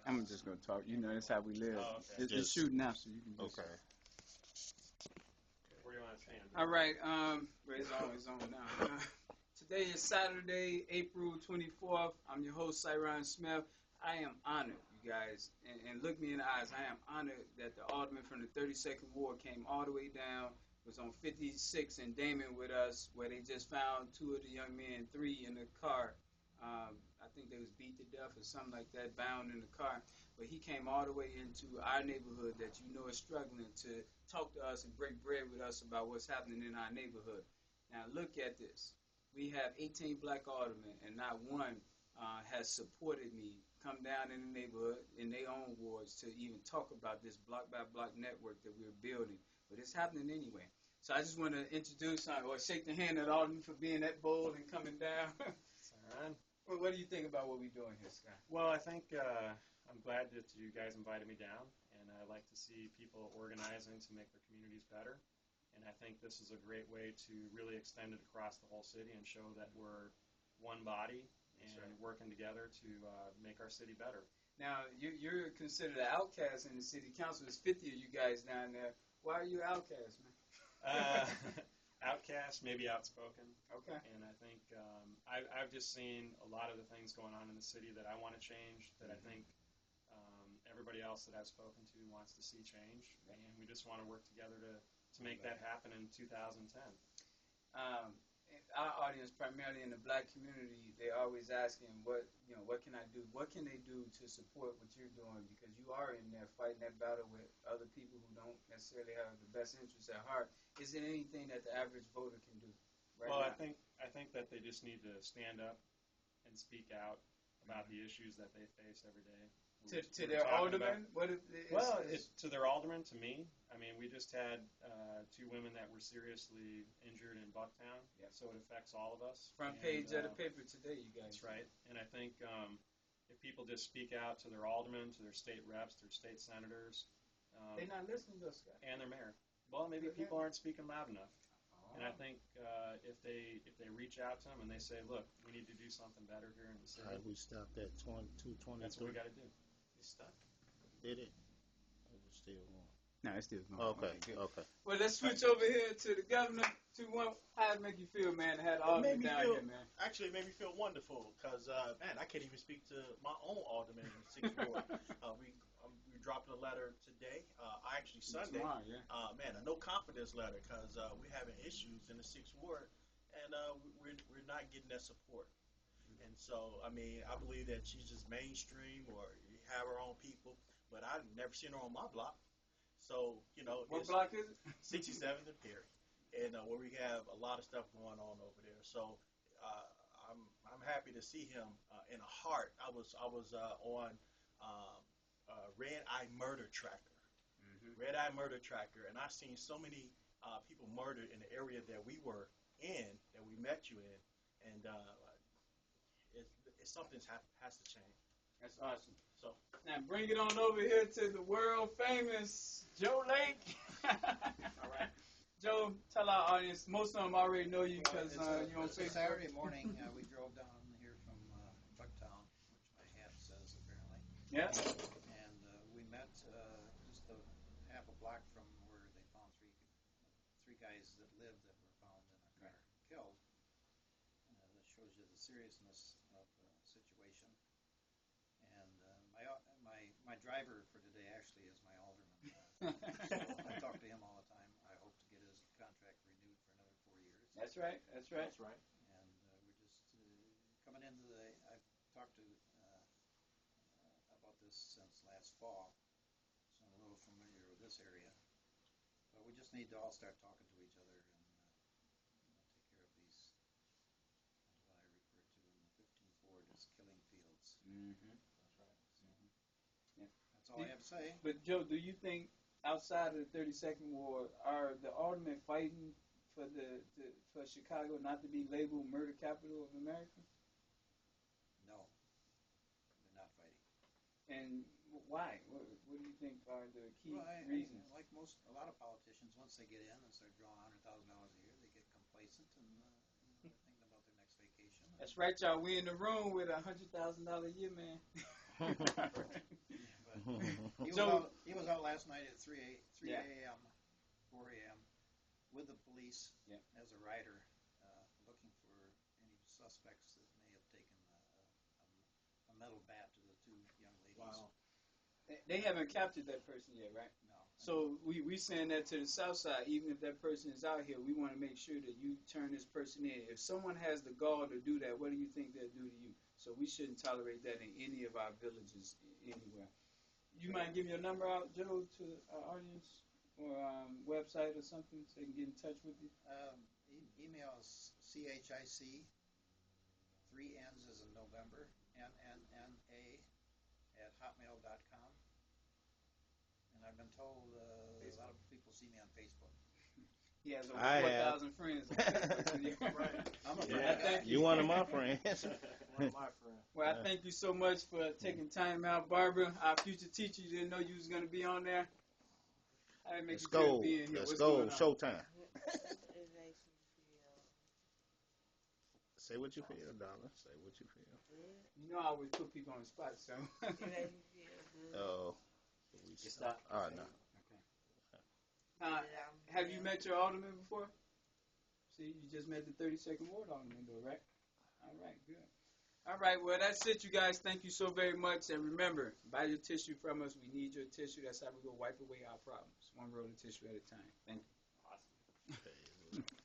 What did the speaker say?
I'm just gonna talk. You know, that's how we live. Oh, okay. It's shooting now, so you can just. Okay. Where do you want to stand? All right. Well, it's on now. Today is Saturday, April 24th. I'm your host, Syron Smith. I am honored, you guys, and look me in the eyes. I am honored that the Alderman from the 32nd Ward came all the way down, was on 56 and Damon with us, where they just found two of the young men, three in the car. I think they was beat to death or something like that, bound in the car. But he came all the way into our neighborhood that you know is struggling to talk to us and break bread with us about what's happening in our neighborhood. Now look at this. We have 18 black aldermen, and not one has supported me come down in the neighborhood in their own wards to even talk about this block by block network that we're building. But it's happening anyway. So I just want to introduce or shake the hand of the alderman for being that bold and coming down. Syron. Well, what do you think about what we're doing here, Scott? Well, I think I'm glad that you guys invited me down, and I like to see people organizing to make their communities better. And I think this is a great way to really extend it across the whole city and show that we're one body and working together to make our city better. Now, you're considered an outcast in the city council. There's 50 of you guys down there. Why are you outcast, man? Outcast, maybe outspoken. Okay. And I think I've just seen a lot of the things going on in the city that I want to change, that I think everybody else that I've spoken to wants to see change. And we just want to work together to make that happen in 2010. Our audience, primarily in the black community, they're always asking, what can I do? What can they do to support what you're doing? Because you are in there fighting that battle with other people who don't necessarily have the best interests at heart. Is there anything that the average voter can do right now? Well, I think that they just need to stand up and speak out about the issues that they face every day. To their alderman? To their alderman, to me. I mean, we just had two women that were seriously injured in Bucktown, so it affects all of us. Front page of the paper today, you guys. That's right. And I think if people just speak out to their aldermen, to their state reps, their state senators. They're not listening to us, guys. And their mayor. Well, maybe people aren't speaking loud enough. And I think if they reach out to them and they say, look, we need to do something better here in the city. All right, we stopped at 223. That's what we got to do. Stuck. Did it? Or was still going? No, it's still going. Okay. Well, let's switch over here to the governor. How it make you feel, man, to have the alderman down here, man? Actually, it made me feel wonderful because, man, I can't even speak to my own alderman in the 6th Ward. We dropped a letter today, actually Sunday. Tomorrow, yeah. Man, a no confidence letter because we're having issues in the 6th Ward, and we're not getting that support. And so, I mean, I believe that she's just mainstream or have her own people, but I've never seen her on my block. So, what block is it? 67th and Perry, and where we have a lot of stuff going on over there. So, I'm happy to see him in a heart. I was on Red Eye Murder Tracker, Red Eye Murder Tracker, and I've seen so many people murdered in the area that we were in, that we met you in, and something has to change. That's awesome. So now bring it on over here to the world famous Joe Lake. All right, Joe, tell our audience. Most of them already know you because you're on Facebook. Saturday morning, we drove down here from Bucktown, which my hat says apparently. Yeah. And we met just half a block from where they found three guys that lived that were found in a car killed. That shows you the seriousness of the situation. And my driver for today actually is my alderman. So I talk to him all the time. I hope to get his contract renewed for another 4 years. That's right. That's right. And we're just coming into I've talked to about this since last fall, so I'm a little familiar with this area. But we just need to all start talking to each other and take care of these, what I refer to in the 15th Ward as killing fields. Mm-hmm. That's right. So, that's all I have to say. But Joe, do you think outside of the 32nd Ward, are the aldermen fighting for for Chicago not to be labeled murder capital of America? No, they're not fighting. And why? What do you think are the key reasons? Like a lot of politicians, once they get in and start drawing $100,000 a year, they get complacent and thinking about their next vacation. That's right, y'all. We in the room with $100,000 a year, man. He was out last night at 3 Yeah. a.m., 4 a.m. with the police Yeah. as a rider, looking for any suspects that may have taken a metal bat to the two young ladies. Wow. They haven't captured that person yet, right? No. So we saying that to the south side, even if that person is out here, we want to make sure that you turn this person in. If someone has the gall to do that, what do you think they'll do to you? So we shouldn't tolerate that in any of our villages anywhere. You mind giving your number out, Joe, to our audience or website or something so they can get in touch with you? Email is CHIC, 3 N's as in November, NNNA @hotmail.com. And I've been told a lot of people see me on Facebook. He has over I have. 4,000 friends on Facebook. Right. I'm a Yeah. friend. You one of my friends. One of my friends. Well, I thank you so much for taking time out, Barbara, our future teacher. You didn't know you was going to be on there. How did it make Let's you feel go. being here? Let's What's go. going on? Showtime. Say what you feel, darling. Say what you feel. You know I always put people on the spot, so. Oh. Stop. Oh, no. Have you met your alderman before? See, you just met the 32nd Ward alderman, though, right? All right, good. All right, well, that's it, you guys. Thank you so very much. And remember, buy your tissue from us. We need your tissue. That's how we go wipe away our problems. One roll of tissue at a time. Thank you. Awesome. Okay.